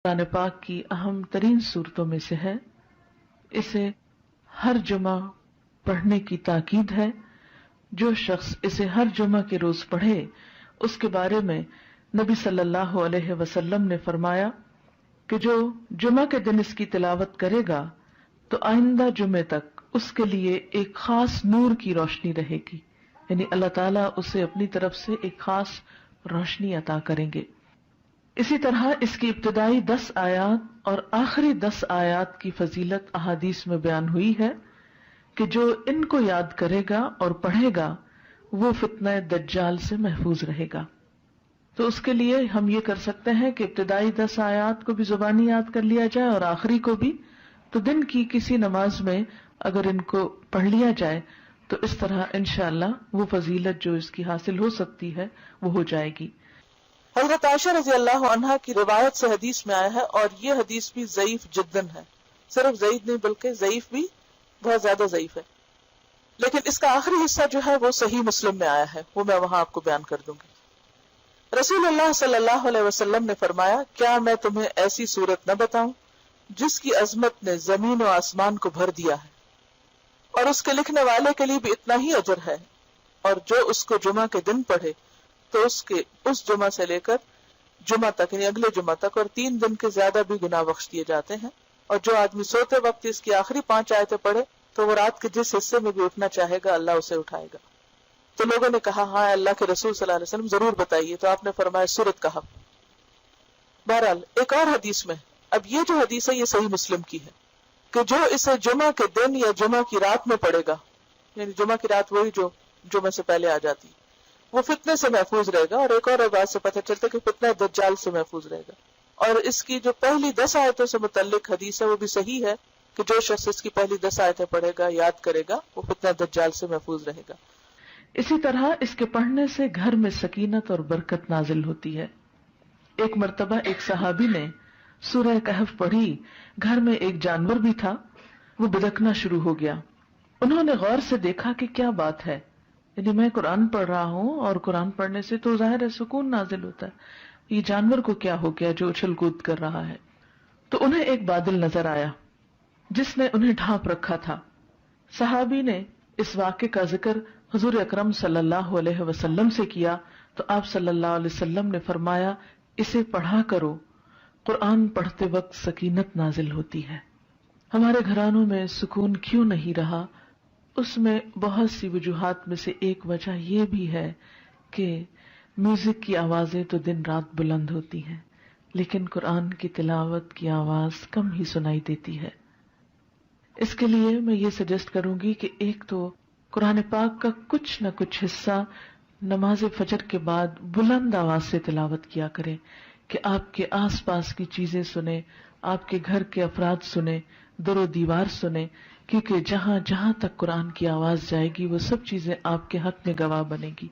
قرآن پاک کی اہم ترین صورتوں میں سے ہے. اسے ہر جمعہ پڑھنے کی تاکید ہے. جو شخص اسے ہر جمعہ کے روز پڑھے اس کے بارے میں نبی صلی اللہ علیہ وسلم نے فرمایا کہ جو جمعہ کے دن اس کی تلاوت کرے گا تو آئندہ جمعے تک اس کے لیے ایک خاص نور کی روشنی رہے گی، یعنی اللہ تعالیٰ اسے اپنی طرف سے ایک خاص روشنی عطا کریں گے. اسی طرح اس کی ابتدائی 10 آیات اور آخری 10 آیات کی فضیلت احادیث میں بیان ہوئی ہے کہ جو ان کو یاد کرے گا اور پڑھے گا وہ فتنہ دجال سے محفوظ رہے گا. تو اس کے لیے ہم یہ کر سکتے ہیں کہ ابتدائی 10 آیات کو بھی زبانی یاد کر لیا جائے اور آخری کو بھی. تو دن کی کسی نماز میں اگر ان کو پڑھ لیا جائے تو اس طرح انشاءاللہ وہ فضیلت جو اس کی حاصل ہو سکتی ہے وہ ہو جائے گی. حضرت عائشہ رضی اللہ عنہا کی روایت سے حدیث میں آیا ہے، اور یہ حدیث بھی ضعیف جداً ہے، صرف ضعیف نہیں بلکہ ضعیف بھی بہت زیادہ ضعیف ہے، لیکن اس کا آخری حصہ جو ہے وہ صحیح مسلم میں آیا ہے، وہ میں وہاں آپ کو بیان کر دوں گی. رسول اللہ صلی اللہ علیہ وسلم نے فرمایا، کیا میں تمہیں ایسی صورت نہ بتاؤں جس کی عظمت نے زمین و آسمان کو بھر دیا ہے، اور اس کے لکھنے والے کے لیے بھی اتنا ہی اجر ہے، اور جو اس کو جمعہ کے دن پڑھے تو اس جمعہ سے لے کر جمعہ تک یعنی اگلے جمعہ تک اور 3 دن کے زیادہ بھی گناہ بخش دیے جاتے ہیں. اور جو آدمی سوتے وقت اس کی آخری 5 آیتیں پڑھے تو وہ رات کے جس حصے میں بھی اٹھنا چاہے گا اللہ اسے اٹھائے گا. تو لوگوں نے کہا ہاں اللہ کے رسول صلی اللہ علیہ وسلم ضرور بتائیے، تو آپ نے فرمایا سورت کہف. بہرحال ایک اور حدیث میں، اب یہ جو حدیث ہے یہ صحیح مسلم کی ہے کہ جو اسے جمعہ کے دن یا جمعہ کی رات میں پڑھے گا، یعنی جمعہ کی رات وہی جو جمعہ سے پہلے آ جاتی، وہ فتنے سے محفوظ رہے گا. اور ایک اور بات سے پتہ چلتا ہے کہ فتنہ دجال سے محفوظ رہے گا. اور اس کی جو پہلی 10 آیتوں سے متعلق حدیث ہے وہ بھی صحیح ہے کہ جو شخص اس کی پہلی 10 آیتیں پڑھے گا، یاد کرے گا، وہ فتنہ دجال سے محفوظ رہے گا. اسی طرح اس کے پڑھنے سے گھر میں سکینت اور برکت نازل ہوتی ہے. ایک مرتبہ ایک صحابی نے سورہ کہف پڑھی. گھر میں ایک جانور بھی تھا، وہ بدکنا شروع ہو گیا. انہوں نے غور سے دیکھا کہ کیا بات ہے، یعنی میں قرآن پڑھ رہا ہوں اور قرآن پڑھنے سے تو ظاہر ہے سکون نازل ہوتا ہے، یہ جانور کو کیا ہو گیا جو اچھل کود کر رہا ہے. تو انہیں ایک بادل نظر آیا جس نے انہیں ڈھانپ رکھا تھا. صحابی نے اس واقعے کا ذکر حضور اکرم صلی اللہ علیہ وسلم سے کیا تو آپ صلی اللہ علیہ وسلم نے فرمایا، اسے پڑھا کرو، قرآن پڑھتے وقت سکینت نازل ہوتی ہے. ہمارے گھرانوں میں سکون کیوں نہیں رہا؟ اس میں بہت سی وجوہات میں سے ایک وجہ یہ بھی ہے کہ میوزک کی آوازیں تو دن رات بلند ہوتی ہیں لیکن قرآن کی تلاوت کی آواز کم ہی سنائی دیتی ہے. اس کے لیے میں یہ سجیسٹ کروں گی کہ ایک تو قرآن پاک کا کچھ نہ کچھ حصہ نماز فجر کے بعد بلند آواز سے تلاوت کیا کریں کہ آپ کے آس پاس کی چیزیں سنیں، آپ کے گھر کے افراد سنیں، در و دیوار سنیں، کیونکہ جہاں جہاں تک قرآن کی آواز جائے گی وہ سب چیزیں آپ کے حق میں گواہ بنے گی.